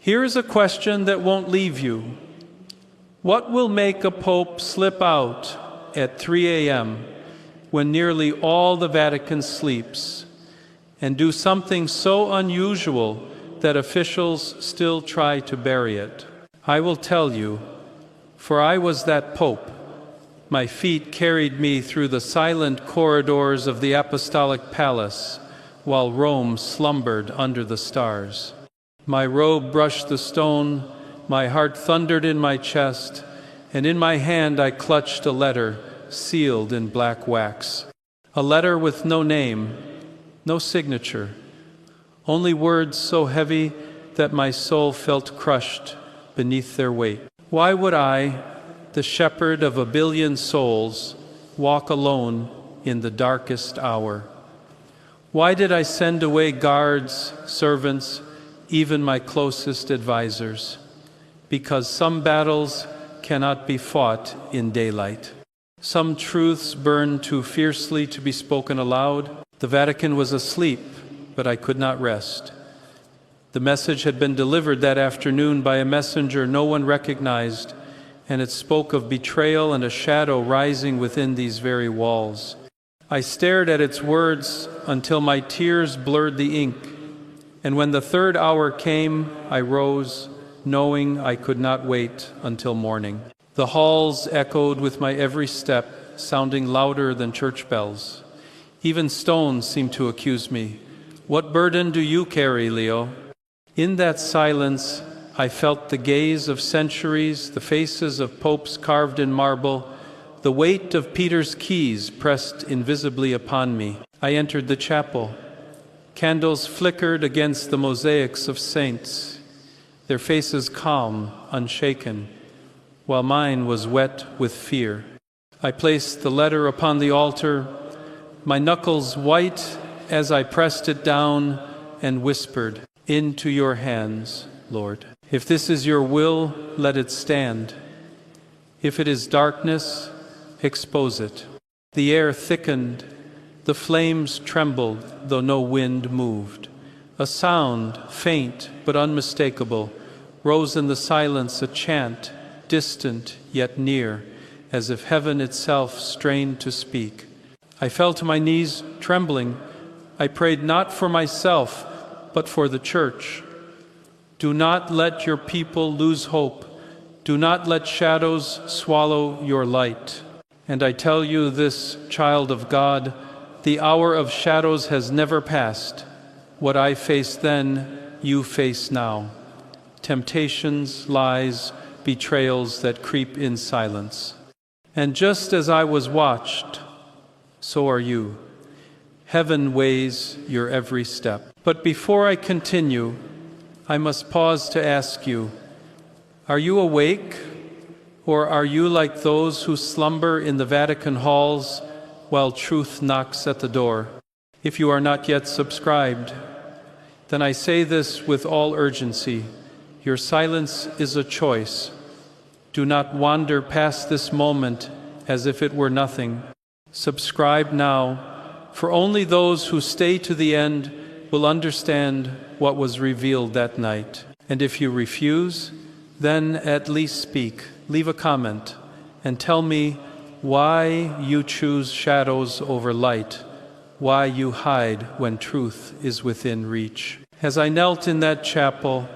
Here is a question that won't leave you. What will make a pope slip out at 3 a.m. when nearly all the Vatican sleeps and do something so unusual that officials still try to bury it? I will tell you, for I was that pope. My feet carried me through the silent corridors of the Apostolic Palace while Rome slumbered under the stars. My robe brushed the stone, my heart thundered in my chest, and in my hand I clutched a letter sealed in black wax. A letter with no name, no signature, only words so heavy that my soul felt crushed beneath their weight. Why would I, the shepherd of 1 billion souls, walk alone in the darkest hour? Why did I send away guards, servants, even my closest advisors? Because some battles cannot be fought in daylight. Some truths burn too fiercely to be spoken aloud. The Vatican was asleep, but I could not rest. The message had been delivered that afternoon by a messenger no one recognized, and it spoke of betrayal and a shadow rising within these very walls. I stared at its words until my tears blurred the ink, and when the 3rd hour came, I rose, knowing I could not wait until morning. The halls echoed with my every step, sounding louder than church bells. Even stones seemed to accuse me. What burden do you carry, Leo? In that silence, I felt the gaze of centuries, the faces of popes carved in marble, the weight of Peter's keys pressed invisibly upon me. I entered the chapel. Candles flickered against the mosaics of saints, their faces calm, unshaken, while mine was wet with fear. I placed the letter upon the altar, my knuckles white as I pressed it down and whispered, "Into your hands, Lord. If this is your will, let it stand. If it is darkness, expose it." The air thickened, the flames trembled, though no wind moved. A sound, faint but unmistakable, rose in the silence, a chant, distant yet near, as if heaven itself strained to speak. I fell to my knees, trembling. I prayed not for myself, but for the Church. Do not let your people lose hope. Do not let shadows swallow your light. And I tell you this, child of God, the hour of shadows has never passed. What I faced then, you face now. Temptations, lies, betrayals that creep in silence. And just as I was watched, so are you. Heaven weighs your every step. But before I continue, I must pause to ask you, are you awake, or are you like those who slumber in the Vatican halls while truth knocks at the door? If you are not yet subscribed, then I say this with all urgency. Your silence is a choice. Do not wander past this moment as if it were nothing. Subscribe now, for only those who stay to the end will understand what was revealed that night. And if you refuse, then at least speak, leave a comment, and tell me why you choose shadows over light, why you hide when truth is within reach. As I knelt in that chapel,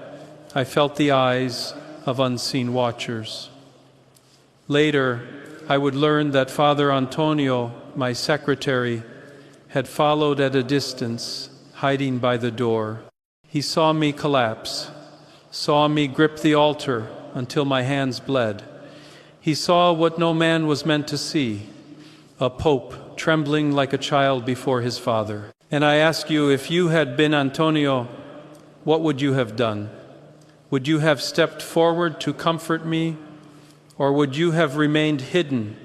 I felt the eyes of unseen watchers. Later, I would learn that Father Antonio, my secretary, had followed at a distance, hiding by the door. He saw me collapse, saw me grip the altar until my hands bled. He saw what no man was meant to see, a pope trembling like a child before his father. And I ask you, if you had been Antonio, what would you have done? Would you have stepped forward to comfort me, or would you have remained hidden,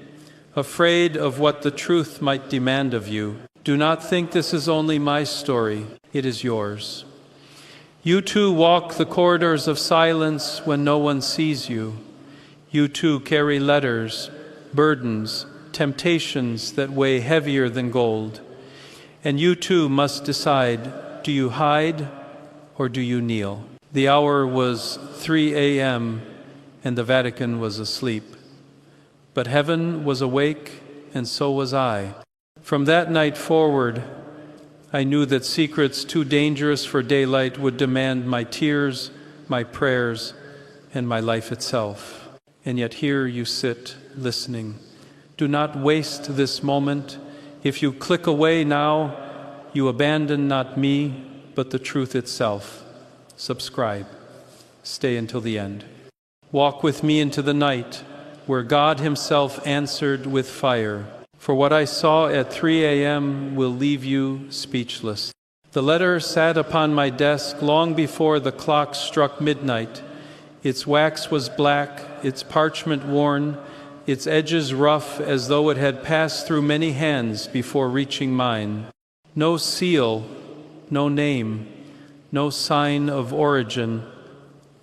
afraid of what the truth might demand of you? Do not think this is only my story, it is yours. You too walk the corridors of silence when no one sees you. You too carry letters, burdens, temptations that weigh heavier than gold. And you too must decide, do you hide or do you kneel? The hour was 3 a.m., and the Vatican was asleep. But heaven was awake, and so was I. From that night forward, I knew that secrets too dangerous for daylight would demand my tears, my prayers, and my life itself. And yet here you sit, listening. Do not waste this moment. If you click away now, you abandon not me, but the truth itself. Subscribe. Stay until the end. Walk with me into the night, where God himself answered with fire. For what I saw at 3 a.m. will leave you speechless. The letter sat upon my desk long before the clock struck midnight. Its wax was black, its parchment worn, its edges rough as though it had passed through many hands before reaching mine. No seal, no name, no sign of origin,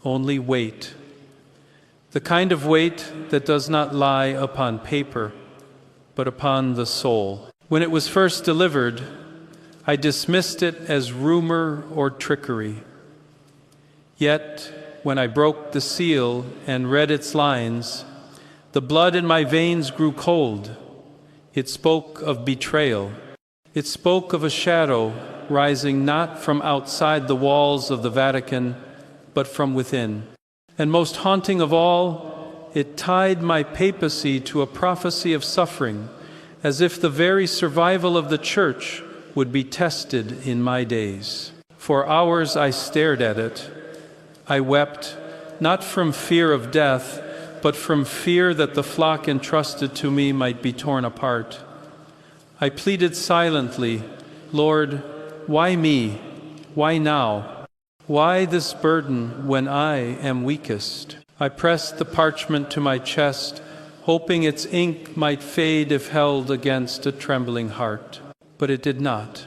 only weight. The kind of weight that does not lie upon paper, but upon the soul. When it was first delivered, I dismissed it as rumor or trickery. Yet, when I broke the seal and read its lines, the blood in my veins grew cold. It spoke of betrayal. It spoke of a shadow rising not from outside the walls of the Vatican, but from within. And most haunting of all, it tied my papacy to a prophecy of suffering, as if the very survival of the Church would be tested in my days. For hours I stared at it. I wept, not from fear of death, but from fear that the flock entrusted to me might be torn apart. I pleaded silently, Lord, why me? Why now? Why this burden when I am weakest? I pressed the parchment to my chest, hoping its ink might fade if held against a trembling heart. But it did not.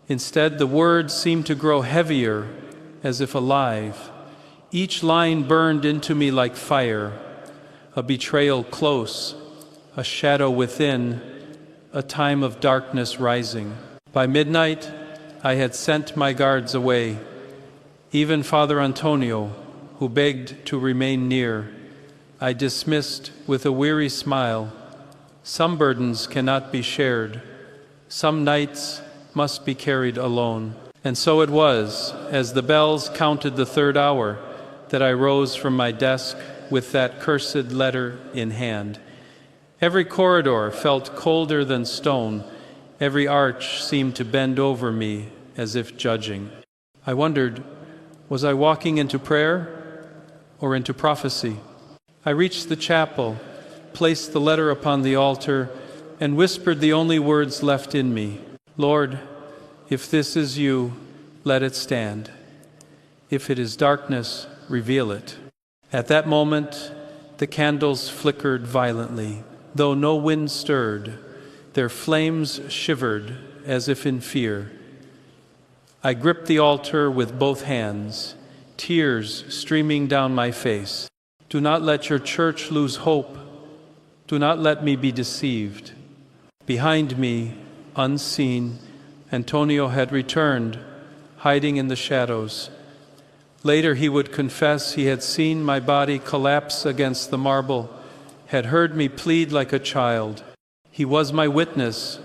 Instead, the words seemed to grow heavier, as if alive. Each line burned into me like fire, a betrayal close, a shadow within, a time of darkness rising. By midnight, I had sent my guards away. Even Father Antonio, who begged to remain near, I dismissed with a weary smile. Some burdens cannot be shared. Some nights must be carried alone. And so it was, as the bells counted the third hour, that I rose from my desk with that cursed letter in hand. Every corridor felt colder than stone. Every arch seemed to bend over me as if judging. I wondered, was I walking into prayer or into prophecy? I reached the chapel, placed the letter upon the altar, and whispered the only words left in me. Lord, if this is you, let it stand. If it is darkness, reveal it. At that moment, the candles flickered violently. Though no wind stirred, their flames shivered as if in fear. I gripped the altar with both hands, tears streaming down my face. Do not let your church lose hope. Do not let me be deceived. Behind me, unseen, Antonio had returned, hiding in the shadows. Later he would confess he had seen my body collapse against the marble, had heard me plead like a child. He was my witness,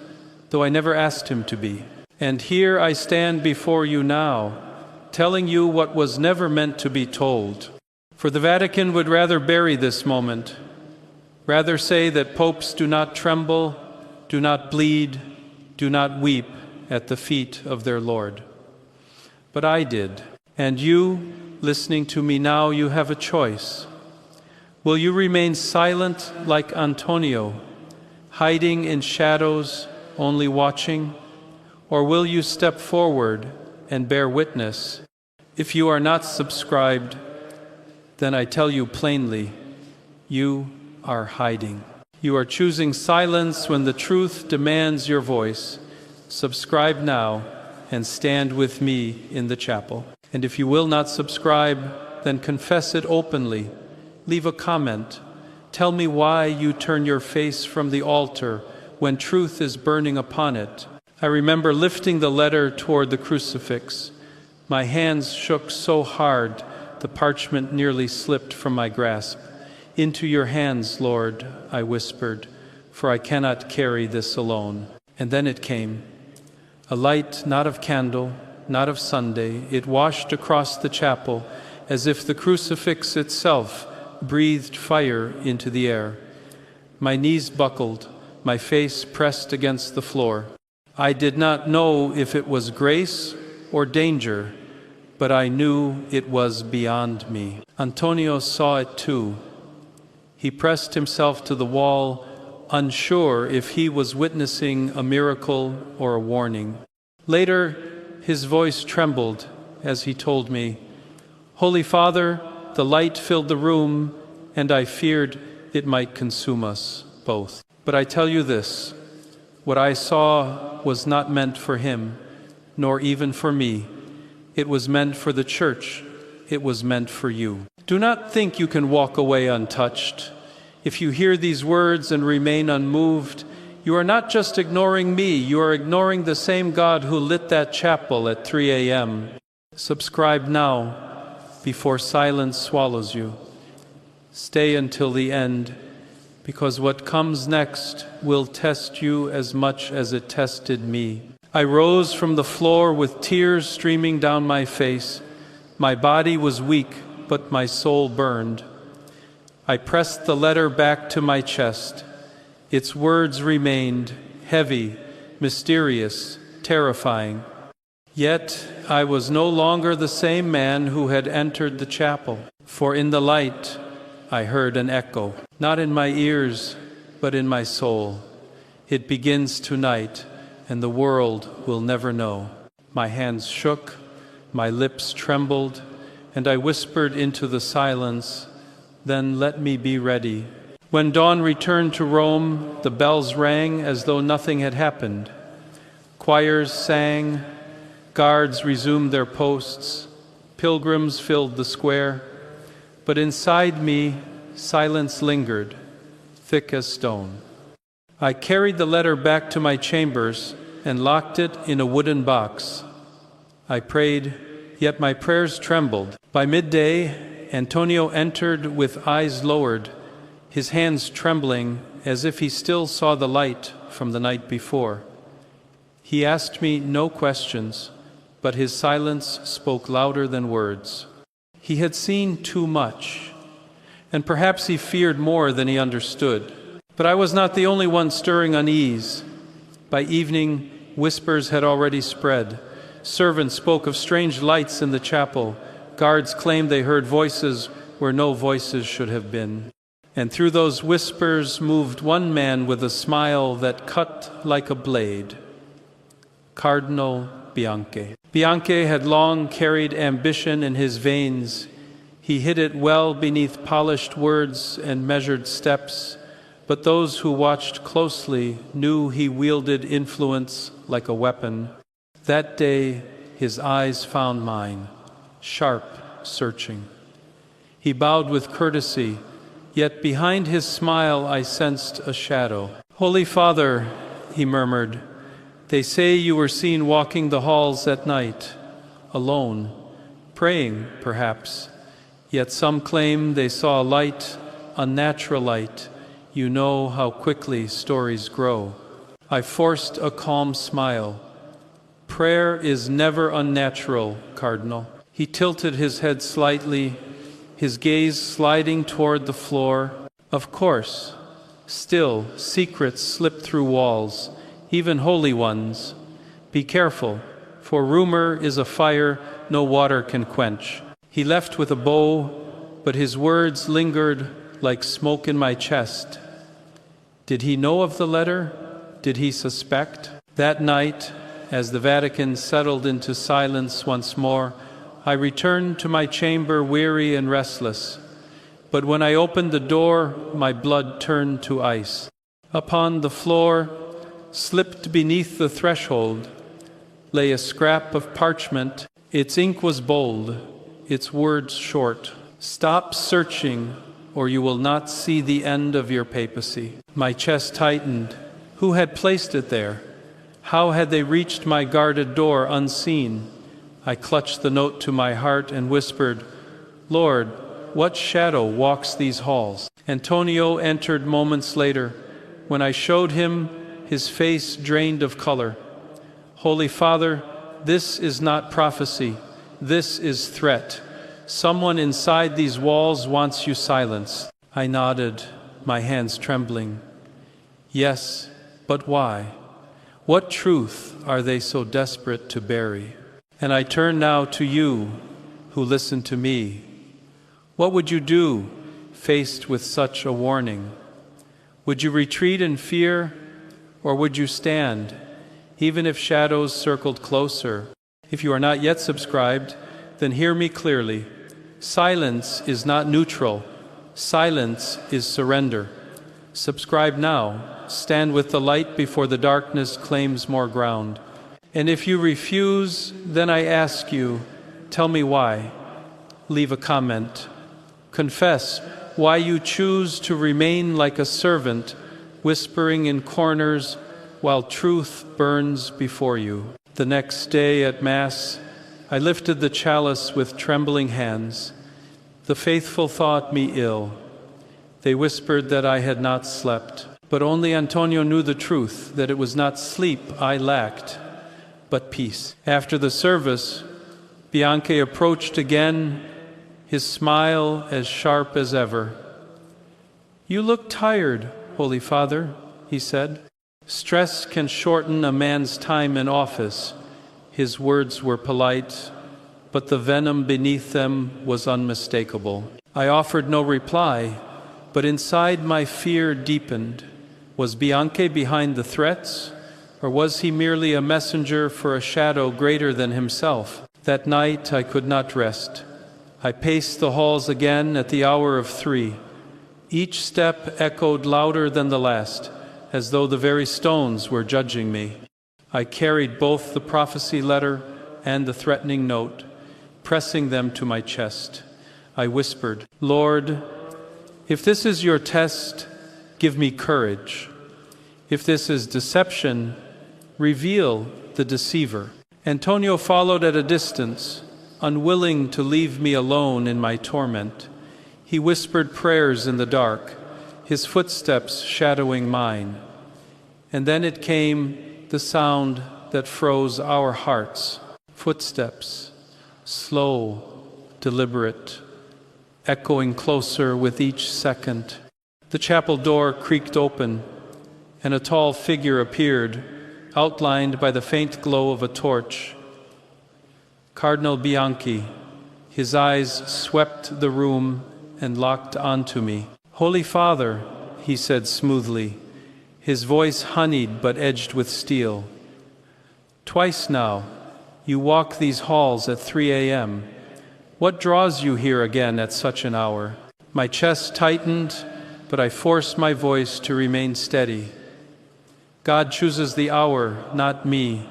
though I never asked him to be. And here I stand before you now, telling you what was never meant to be told. For the Vatican would rather bury this moment, rather say that popes do not tremble, do not bleed, do not weep at the feet of their Lord. But I did, and you, listening to me now, you have a choice. Will you remain silent like Antonio, hiding in shadows, only watching? Or will you step forward and bear witness? If you are not subscribed, then I tell you plainly, you are hiding. You are choosing silence when the truth demands your voice. Subscribe now and stand with me in the chapel. And if you will not subscribe, then confess it openly. Leave a comment. Tell me why you turn your face from the altar when truth is burning upon it. I remember lifting the letter toward the crucifix, My hands shook so hard the parchment nearly slipped from my grasp. "Into your hands, Lord," I whispered, "for I cannot carry this alone." And then it came. A light not of candle, not of Sunday, it washed across the chapel as if the crucifix itself breathed fire into the air. My knees buckled, my face pressed against the floor. I did not know if it was grace or danger, but I knew it was beyond me. Antonio saw it too. He pressed himself to the wall, unsure if he was witnessing a miracle or a warning. Later, his voice trembled as he told me, "Holy Father, the light filled the room, and I feared it might consume us both. But I tell you this, what I saw was not meant for him, nor even for me. It was meant for the Church. It was meant for you. Do not think you can walk away untouched. If you hear these words and remain unmoved, you are not just ignoring me, you are ignoring the same God who lit that chapel at 3 a.m. Subscribe now, before silence swallows you. Stay until the end, because what comes next will test you as much as it tested me. I rose from the floor with tears streaming down my face. My body was weak, but my soul burned. I pressed the letter back to my chest. Its words remained heavy, mysterious, terrifying. Yet I was no longer the same man who had entered the chapel, for in the light I heard an echo, not in my ears, but in my soul. It begins tonight, and the world will never know. My hands shook, my lips trembled, and I whispered into the silence, "Then let me be ready." When dawn returned to Rome, the bells rang as though nothing had happened. Choirs sang, guards resumed their posts, pilgrims filled the square, but inside me, silence lingered, thick as stone. I carried the letter back to my chambers and locked it in a wooden box. I prayed, yet my prayers trembled. By midday, Antonio entered with eyes lowered, his hands trembling as if he still saw the light from the night before. He asked me no questions, but his silence spoke louder than words. He had seen too much, and perhaps he feared more than he understood. But I was not the only one stirring unease. By evening, whispers had already spread. Servants spoke of strange lights in the chapel. Guards claimed they heard voices where no voices should have been. And through those whispers moved one man with a smile that cut like a blade. Cardinal Bianke. Bianke had long carried ambition in his veins. He hid it well beneath polished words and measured steps, but those who watched closely knew he wielded influence like a weapon. That day, his eyes found mine, sharp, searching. He bowed with courtesy, yet behind his smile I sensed a shadow. "Holy Father," he murmured, "they say you were seen walking the halls at night, alone, praying, perhaps. Yet some claim they saw a light, unnatural light. You know how quickly stories grow." I forced a calm smile. "Prayer is never unnatural, Cardinal." He tilted his head slightly, his gaze sliding toward the floor. "Of course, still, secrets slip through walls, even holy ones. Be careful, for rumor is a fire no water can quench." He left with a bow, but his words lingered like smoke in my chest. Did he know of the letter? Did he suspect? That night, as the Vatican settled into silence once more, I returned to my chamber weary and restless. But when I opened the door, my blood turned to ice. Upon the floor, slipped beneath the threshold, lay a scrap of parchment. Its ink was bold, its words short. "Stop searching, or you will not see the end of your papacy." My chest tightened. Who had placed it there? How had they reached my guarded door unseen? I clutched the note to my heart and whispered, "Lord, what shadow walks these halls?" Antonio entered moments later. When I showed him, his face drained of color. "Holy Father, this is not prophecy. This is threat. Someone inside these walls wants you silenced." I nodded, my hands trembling. "Yes, but why? What truth are they so desperate to bury?" And I turn now to you, who listen to me. What would you do faced with such a warning? Would you retreat in fear, or would you stand, even if shadows circled closer? If you are not yet subscribed, then hear me clearly. Silence is not neutral. Silence is surrender. Subscribe now. Stand with the light before the darkness claims more ground. And if you refuse, then I ask you, tell me why. Leave a comment. Confess why you choose to remain like a servant, whispering in corners while truth burns before you. The next day at Mass, I lifted the chalice with trembling hands. The faithful thought me ill. They whispered that I had not slept. But only Antonio knew the truth, that it was not sleep I lacked, but peace. After the service, Bianke approached again, his smile as sharp as ever. "You look tired, Holy Father," he said. "Stress can shorten a man's time in office." His words were polite, but the venom beneath them was unmistakable. I offered no reply, but inside my fear deepened. Was Bianke behind the threats, or was he merely a messenger for a shadow greater than himself? That night I could not rest. I paced the halls again at the hour of 3. Each step echoed louder than the last, as though the very stones were judging me. I carried both the prophecy letter and the threatening note, pressing them to my chest. I whispered, "Lord, if this is your test, give me courage. If this is deception, reveal the deceiver." Antonio followed at a distance, unwilling to leave me alone in my torment. He whispered prayers in the dark, his footsteps shadowing mine. And then it came, the sound that froze our hearts. Footsteps, slow, deliberate, echoing closer with each second. The chapel door creaked open, and a tall figure appeared, outlined by the faint glow of a torch. Cardinal Bianke. His eyes swept the room and locked onto me. "Holy Father," he said smoothly, his voice honeyed but edged with steel. "Twice now, you walk these halls at 3 a.m. What draws you here again at such an hour?" My chest tightened, but I forced my voice to remain steady. God chooses the hour, not me.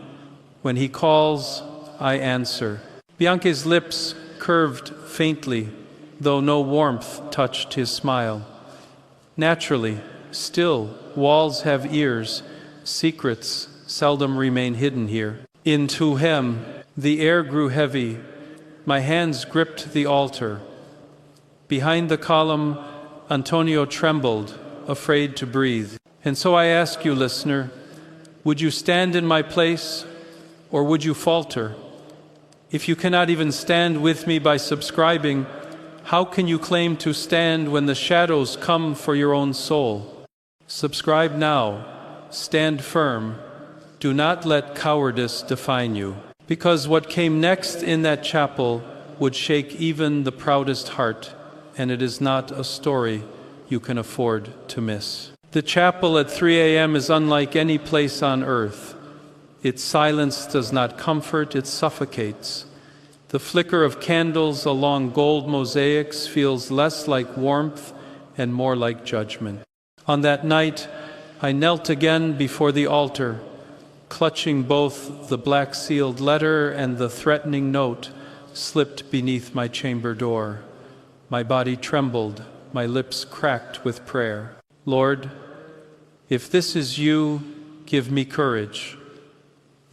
When he calls, I answer. Bianke's lips curved faintly, though no warmth touched his smile. Naturally, still, walls have ears. Secrets seldom remain hidden here. Into him, the air grew heavy. My hands gripped the altar. Behind the column, Antonio trembled, afraid to breathe. And so I ask you, listener, would you stand in my place, or would you falter? If you cannot even stand with me by subscribing, how can you claim to stand when the shadows come for your own soul? Subscribe now. Stand firm. Do not let cowardice define you. Because what came next in that chapel would shake even the proudest heart, and it is not a story you can afford to miss. The chapel at 3 a.m. is unlike any place on earth. Its silence does not comfort, it suffocates. The flicker of candles along gold mosaics feels less like warmth and more like judgment. On that night, I knelt again before the altar, clutching both the black-sealed letter and the threatening note slipped beneath my chamber door. My body trembled, my lips cracked with prayer. Lord, if this is you, give me courage.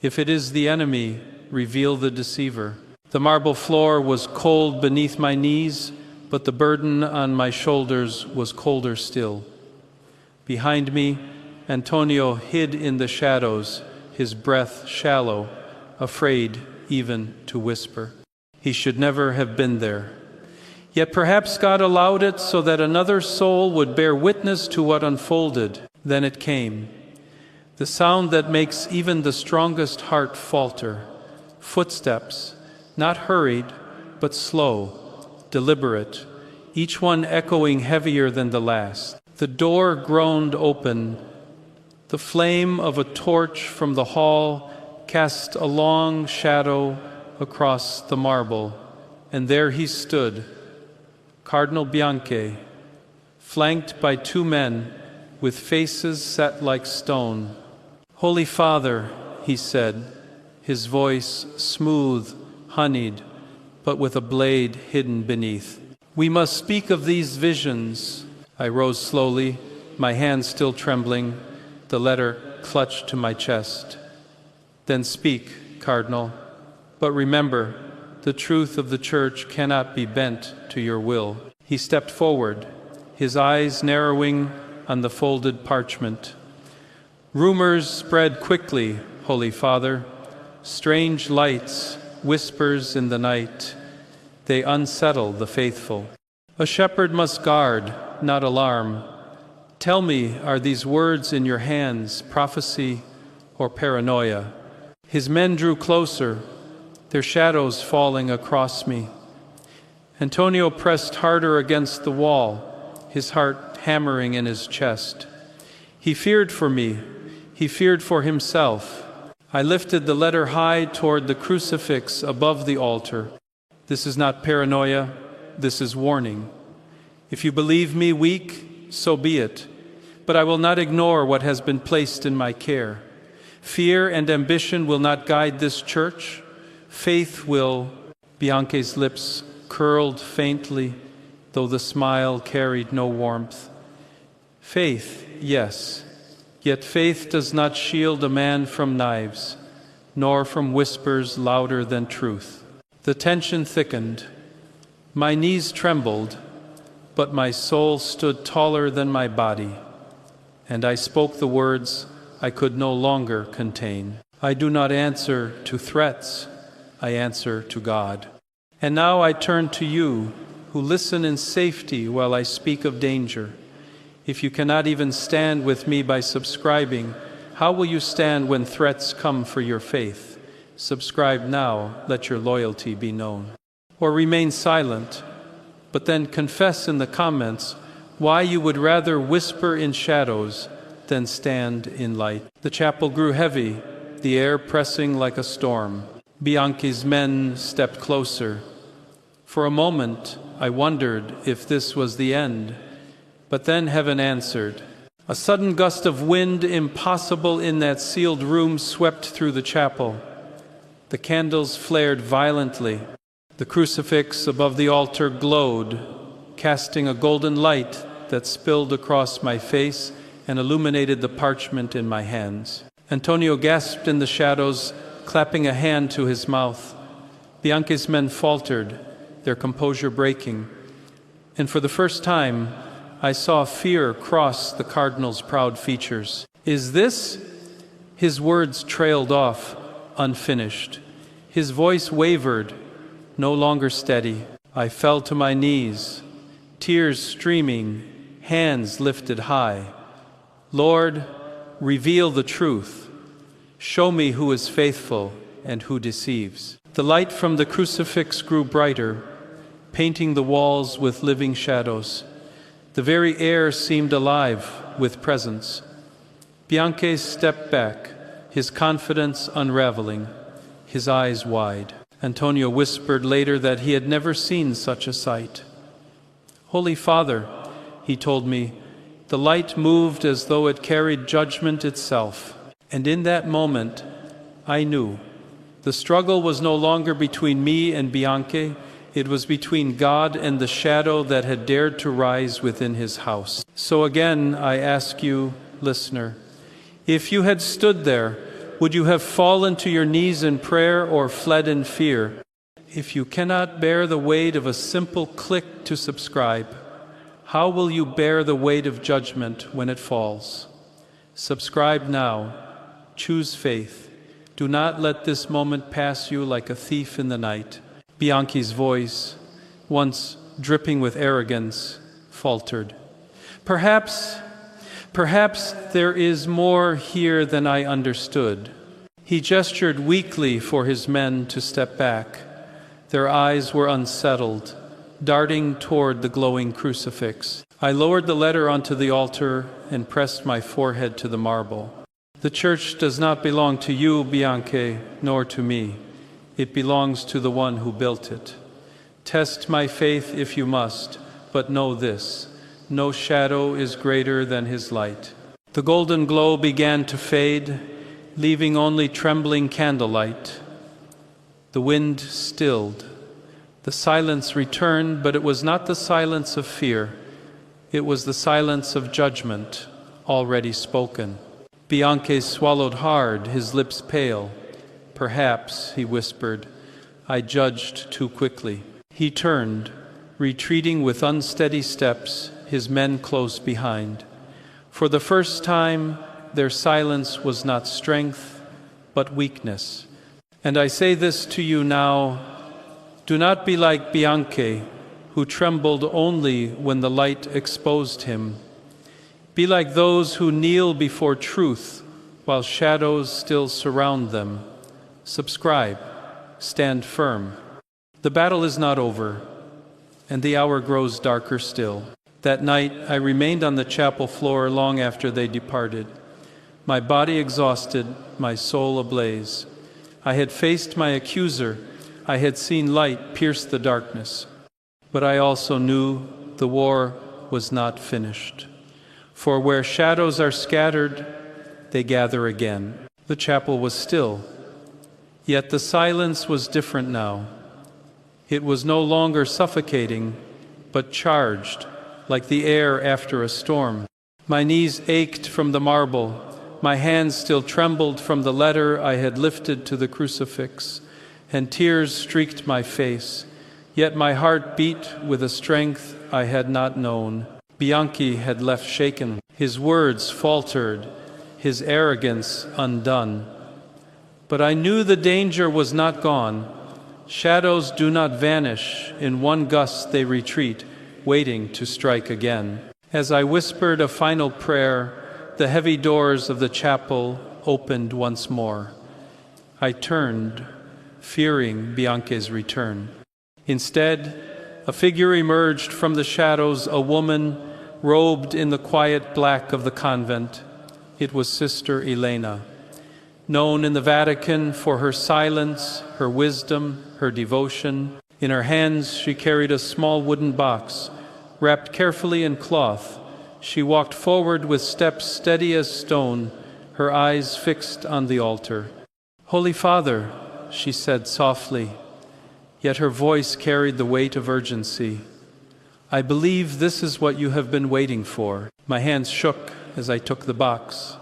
If it is the enemy, reveal the deceiver. The marble floor was cold beneath my knees, but the burden on my shoulders was colder still. Behind me, Antonio hid in the shadows, his breath shallow, afraid even to whisper. He should never have been there. Yet perhaps God allowed it so that another soul would bear witness to what unfolded. Then it came, the sound that makes even the strongest heart falter. Footsteps, not hurried, but slow, deliberate, each one echoing heavier than the last. The door groaned open. The flame of a torch from the hall cast a long shadow across the marble, and there he stood, Cardinal Bianke, flanked by two men with faces set like stone. "Holy Father," he said, his voice smooth, honeyed, but with a blade hidden beneath. "We must speak of these visions." I rose slowly, my hand still trembling, the letter clutched to my chest. "Then speak, Cardinal, but remember, the truth of the Church cannot be bent to your will." He stepped forward, his eyes narrowing on the folded parchment. "Rumors spread quickly, Holy Father, strange lights, whispers in the night. They unsettle the faithful. A shepherd must guard, not alarm. Tell me, are these words in your hands prophecy or paranoia?" His men drew closer, their shadows falling across me. Antonio pressed harder against the wall, his heart hammering in his chest. He feared for me, he feared for himself. I lifted the letter high toward the crucifix above the altar. This is not paranoia, this is warning. If you believe me weak, so be it, but I will not ignore what has been placed in my care. Fear and ambition will not guide this Church. Faith will. Bianke's lips curled faintly, though the smile carried no warmth. Faith, yes, yet faith does not shield a man from knives, nor from whispers louder than truth. The tension thickened. My knees trembled, but my soul stood taller than my body, and I spoke the words I could no longer contain. I do not answer to threats, I answer to God. And now I turn to you, who listen in safety while I speak of danger. If you cannot even stand with me by subscribing, how will you stand when threats come for your faith? Subscribe now, let your loyalty be known. Or remain silent, but then confess in the comments why you would rather whisper in shadows than stand in light. The chapel grew heavy, the air pressing like a storm. Bianke's men stepped closer. For a moment, I wondered if this was the end, but then heaven answered. A sudden gust of wind impossible in that sealed room swept through the chapel. The candles flared violently. The crucifix above the altar glowed, casting a golden light that spilled across my face and illuminated the parchment in my hands. Antonio gasped in the shadows, clapping a hand to his mouth. Bianke's men faltered, their composure breaking, and for the first time, I saw fear cross the cardinal's proud features. "Is this?" His words trailed off, unfinished. His voice wavered, no longer steady. I fell to my knees, tears streaming, hands lifted high. "Lord, reveal the truth. Show me who is faithful and who deceives." The light from the crucifix grew brighter, painting the walls with living shadows. The very air seemed alive with presence. Bianke stepped back, his confidence unraveling, his eyes wide. Antonio whispered later that he had never seen such a sight. "Holy Father," he told me, the light moved as though it carried judgment itself. And in that moment, I knew the struggle was no longer between me and Bianke. It was between God and the shadow that had dared to rise within his house. So again, I ask you, listener, if you had stood there, would you have fallen to your knees in prayer or fled in fear? If you cannot bear the weight of a simple click to subscribe, how will you bear the weight of judgment when it falls? Subscribe now. Choose faith. Do not let this moment pass you like a thief in the night. Bianke's voice, once dripping with arrogance, faltered. Perhaps there is more here than I understood. He gestured weakly for his men to step back. Their eyes were unsettled, darting toward the glowing crucifix. I lowered the letter onto the altar and pressed my forehead to the marble. The church does not belong to you, Bianke, nor to me. It belongs to the one who built it. Test my faith if you must, but know this: no shadow is greater than his light. The golden glow began to fade, leaving only trembling candlelight. The wind stilled. The silence returned, but it was not the silence of fear. It was the silence of judgment, already spoken. Bianke swallowed hard, his lips pale. Perhaps, he whispered, I judged too quickly. He turned, retreating with unsteady steps, his men close behind. For the first time, their silence was not strength, but weakness. And I say this to you now: do not be like Bianke, who trembled only when the light exposed him. Be like those who kneel before truth while shadows still surround them. Subscribe, stand firm. The battle is not over, and the hour grows darker still. That night I remained on the chapel floor long after they departed, my body exhausted, my soul ablaze. I had faced my accuser. I had seen light pierce the darkness. But I also knew the war was not finished. For where shadows are scattered, they gather again. The chapel was still, yet the silence was different now. It was no longer suffocating, but charged, like the air after a storm. My knees ached from the marble. My hands still trembled from the letter I had lifted to the crucifix, and tears streaked my face. Yet my heart beat with a strength I had not known. Bianke had left shaken. His words faltered, his arrogance undone. But I knew the danger was not gone. Shadows do not vanish. In one gust they retreat, waiting to strike again. As I whispered a final prayer, the heavy doors of the chapel opened once more. I turned, fearing Bianke's return. Instead, a figure emerged from the shadows, a woman robed in the quiet black of the convent. It was Sister Elena, known in the Vatican for her silence, her wisdom, her devotion. In her hands she carried a small wooden box, wrapped carefully in cloth. She walked forward with steps steady as stone, her eyes fixed on the altar. "Holy Father," she said softly, yet her voice carried the weight of urgency. "I believe this is what you have been waiting for." My hands shook as I took the box.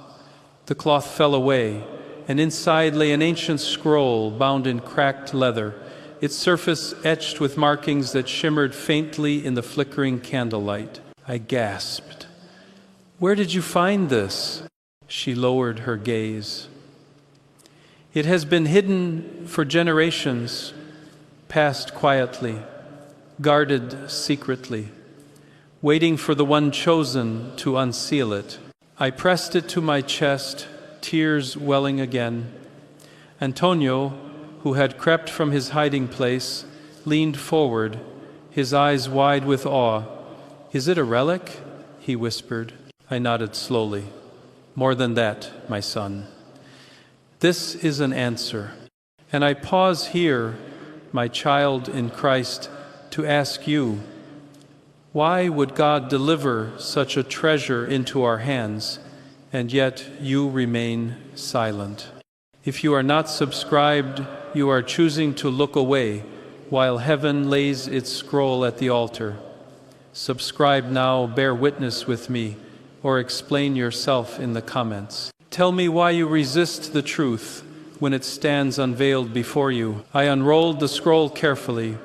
The cloth fell away, and inside lay an ancient scroll bound in cracked leather, its surface etched with markings that shimmered faintly in the flickering candlelight. I gasped. "Where did you find this?" She lowered her gaze. "It has been hidden for generations, passed quietly, guarded secretly, waiting for the one chosen to unseal it." I pressed it to my chest, tears welling again. Antonio, who had crept from his hiding place, leaned forward, his eyes wide with awe. "Is it a relic?" he whispered. I nodded slowly. "More than that, my son. This is an answer." And I pause here, my child in Christ, to ask you, why would God deliver such a treasure into our hands, and yet you remain silent? If you are not subscribed, you are choosing to look away while heaven lays its scroll at the altar. Subscribe now, bear witness with me, or explain yourself in the comments. Tell me why you resist the truth, when it stands unveiled before you. I unrolled the scroll carefully.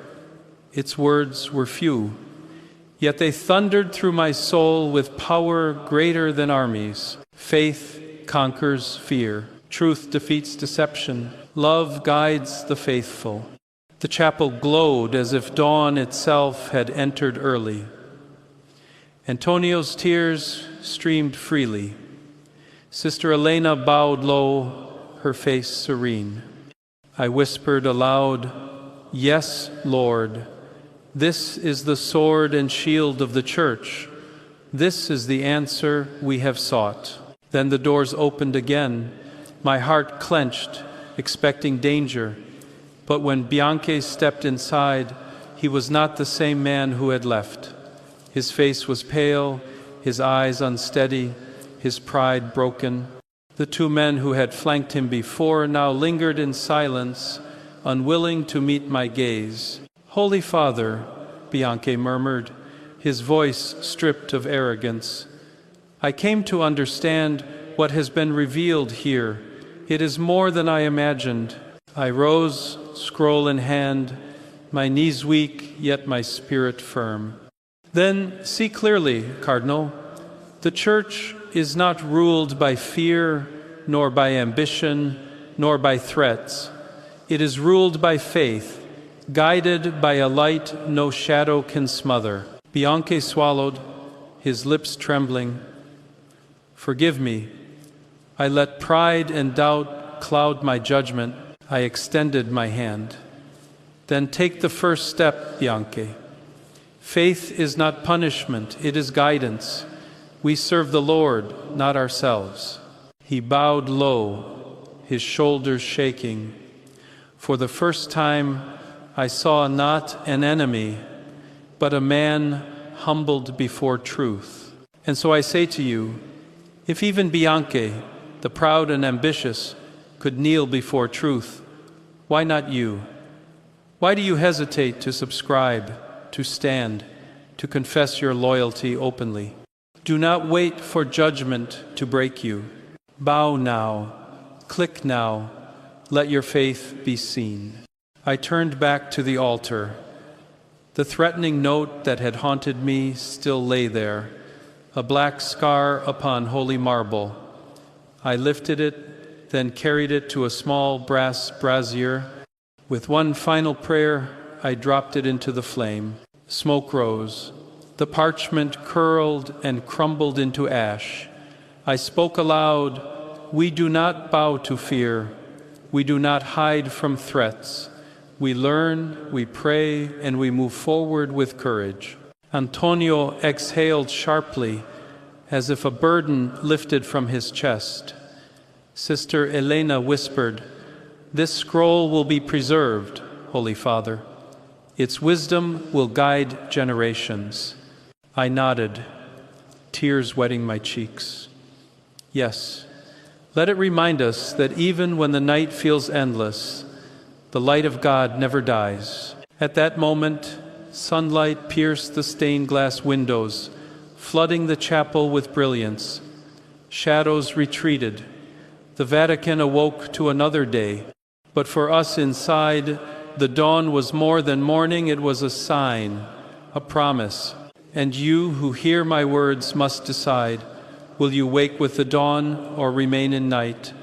Its words were few, yet they thundered through my soul with power greater than armies. Faith conquers fear. Truth defeats deception. Love guides the faithful. The chapel glowed as if dawn itself had entered early. Antonio's tears streamed freely. Sister Elena bowed low, her face serene. I whispered aloud, "Yes, Lord, this is the sword and shield of the Church. This is the answer we have sought." Then the doors opened again. My heart clenched, expecting danger. But when Bianke stepped inside, he was not the same man who had left. His face was pale, his eyes unsteady, his pride broken. The two men who had flanked him before now lingered in silence, unwilling to meet my gaze. "Holy Father," Bianke murmured, his voice stripped of arrogance, "I came to understand what has been revealed here. It is more than I imagined." I rose, scroll in hand, my knees weak, yet my spirit firm. "Then see clearly, Cardinal, the Church is not ruled by fear, nor by ambition, nor by threats. It is ruled by faith, guided by a light no shadow can smother." Bianke swallowed, his lips trembling. "Forgive me. I let pride and doubt cloud my judgment." I extended my hand. "Then take the first step, Bianke. Faith is not punishment, it is guidance. We serve the Lord, not ourselves." He bowed low, his shoulders shaking. For the first time, I saw not an enemy, but a man humbled before truth. And so I say to you, if even Bianke, the proud and ambitious, could kneel before truth, why not you? Why do you hesitate to subscribe, to stand, to confess your loyalty openly? Do not wait for judgment to break you. Bow now, click now, let your faith be seen. I turned back to the altar. The threatening note that had haunted me still lay there, a black scar upon holy marble. I lifted it, then carried it to a small brass brazier. With one final prayer, I dropped it into the flame. Smoke rose. The parchment curled and crumbled into ash. I spoke aloud, "We do not bow to fear. We do not hide from threats. We learn, we pray, and we move forward with courage." Antonio exhaled sharply, as if a burden lifted from his chest. Sister Elena whispered, "This scroll will be preserved, Holy Father. Its wisdom will guide generations." I nodded, tears wetting my cheeks. Yes, let it remind us that even when the night feels endless, the light of God never dies. At that moment, sunlight pierced the stained glass windows, flooding the chapel with brilliance. Shadows retreated. The Vatican awoke to another day. But for us inside, the dawn was more than morning, it was a sign, a promise. And you who hear my words must decide, will you wake with the dawn or remain in night?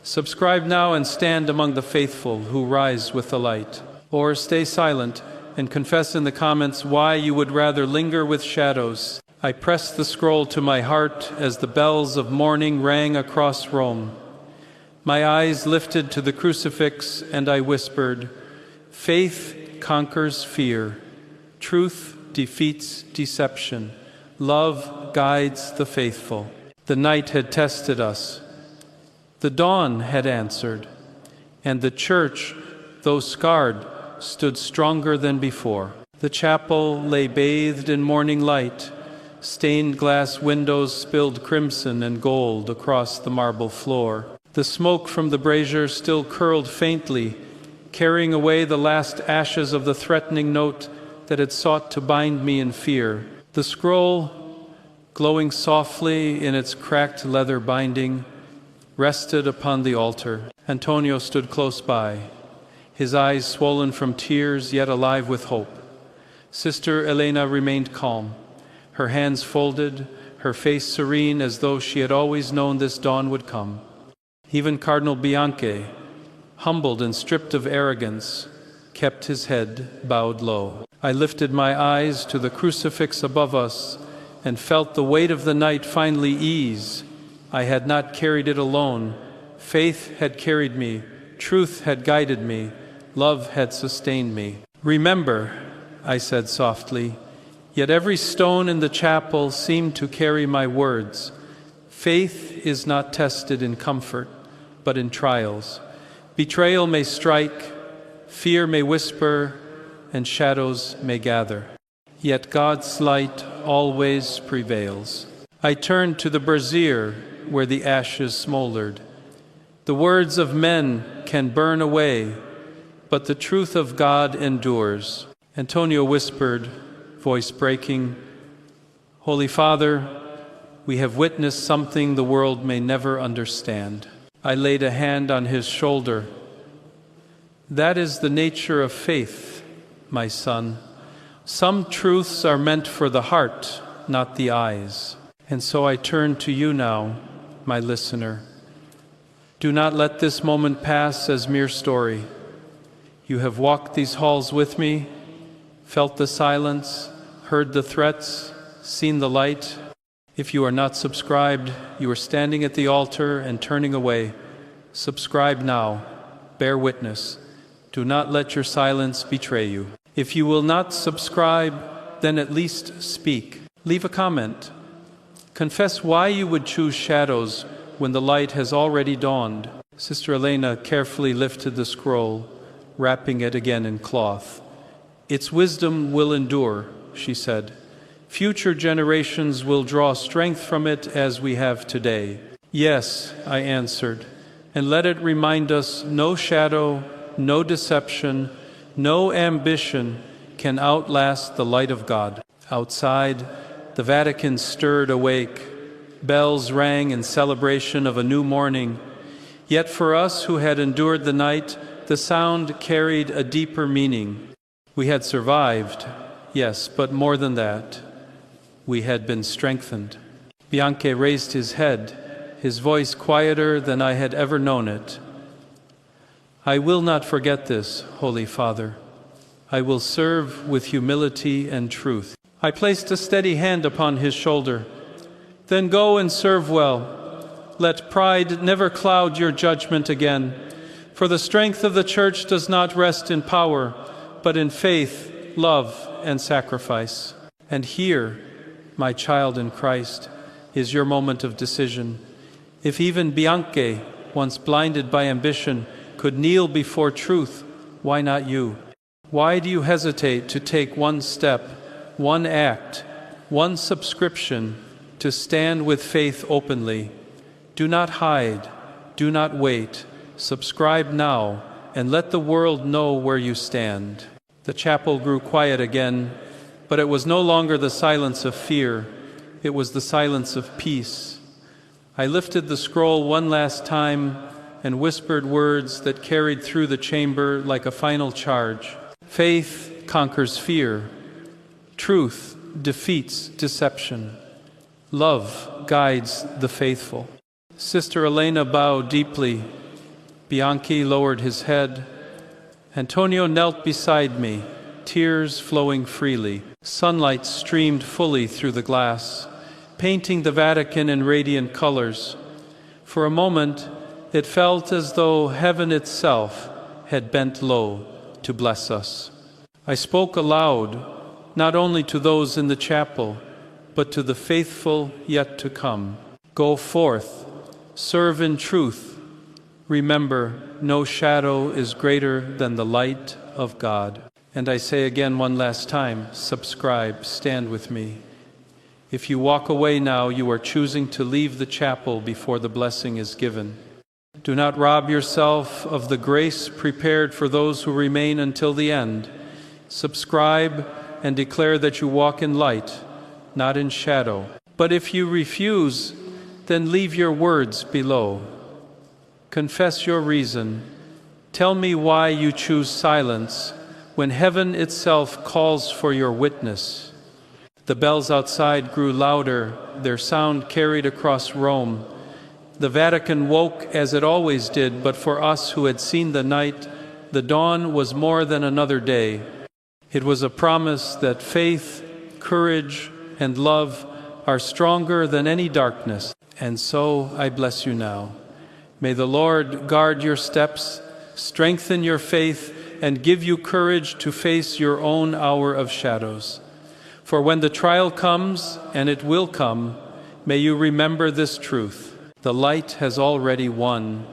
Subscribe now and stand among the faithful who rise with the light. Or stay silent and confess in the comments why you would rather linger with shadows. I pressed the scroll to my heart as the bells of morning rang across Rome. My eyes lifted to the crucifix and I whispered, "Faith conquers fear. Truth defeats deception. Love guides the faithful." The night had tested us. The dawn had answered. And the Church, though scarred, stood stronger than before. The chapel lay bathed in morning light. Stained glass windows spilled crimson and gold across the marble floor. The smoke from the brazier still curled faintly, carrying away the last ashes of the threatening note that had sought to bind me in fear. The scroll, glowing softly in its cracked leather binding, rested upon the altar. Antonio stood close by, his eyes swollen from tears, yet alive with hope. Sister Elena remained calm, her hands folded, her face serene as though she had always known this dawn would come. Even Cardinal Bianke, humbled and stripped of arrogance, kept his head bowed low. I lifted my eyes to the crucifix above us and felt the weight of the night finally ease. I had not carried it alone. Faith had carried me, truth had guided me, love had sustained me. Remember, I said softly, yet every stone in the chapel seemed to carry my words. Faith is not tested in comfort, but in trials. Betrayal may strike, fear may whisper, and shadows may gather. Yet God's light always prevails. I turned to the brazier where the ashes smoldered. The words of men can burn away, but the truth of God endures. Antonio whispered, voice breaking, Holy Father, we have witnessed something the world may never understand. I laid a hand on his shoulder. That is the nature of faith, my son. Some truths are meant for the heart, not the eyes. And so I turn to you now, my listener. Do not let this moment pass as mere story. You have walked these halls with me, felt the silence, heard the threats, seen the light. If you are not subscribed, you are standing at the altar and turning away. Subscribe now. Bear witness. Do not let your silence betray you. If you will not subscribe, then at least speak. Leave a comment. Confess why you would choose shadows when the light has already dawned. Sister Elena carefully lifted the scroll, wrapping it again in cloth. Its wisdom will endure, she said. Future generations will draw strength from it as we have today. Yes, I answered, and let it remind us no shadow, no deception, no ambition can outlast the light of God. Outside, the Vatican stirred awake. Bells rang in celebration of a new morning. Yet for us who had endured the night, the sound carried a deeper meaning. We had survived, yes, but more than that, we had been strengthened. Bianke raised his head, his voice quieter than I had ever known it. I will not forget this, Holy Father. I will serve with humility and truth. I placed a steady hand upon his shoulder. Then go and serve well. Let pride never cloud your judgment again, for the strength of the Church does not rest in power, but in faith, love, and sacrifice. And here, my child in Christ, is your moment of decision. If even Bianke, once blinded by ambition, could kneel before truth, why not you? Why do you hesitate to take one step, one act, one subscription to stand with faith openly? Do not hide, do not wait. Subscribe now and let the world know where you stand. The chapel grew quiet again, but it was no longer the silence of fear. It was the silence of peace. I lifted the scroll one last time and whispered words that carried through the chamber like a final charge. Faith conquers fear. Truth defeats deception. Love guides the faithful. Sister Elena bowed deeply. Bianke lowered his head. Antonio knelt beside me, tears flowing freely. Sunlight streamed fully through the glass, painting the Vatican in radiant colors. For a moment, it felt as though heaven itself had bent low to bless us. I spoke aloud, not only to those in the chapel, but to the faithful yet to come. Go forth, serve in truth. Remember, no shadow is greater than the light of God. And I say again one last time, subscribe, stand with me. If you walk away now, you are choosing to leave the chapel before the blessing is given. Do not rob yourself of the grace prepared for those who remain until the end. Subscribe and declare that you walk in light, not in shadow. But if you refuse, then leave your words below. Confess your reason. Tell me why you choose silence when heaven itself calls for your witness. The bells outside grew louder, their sound carried across Rome. The Vatican woke as it always did, but for us who had seen the night, the dawn was more than another day. It was a promise that faith, courage, and love are stronger than any darkness. And so I bless you now. May the Lord guard your steps, strengthen your faith, and give you courage to face your own hour of shadows. For when the trial comes, and it will come, may you remember this truth: the light has already won.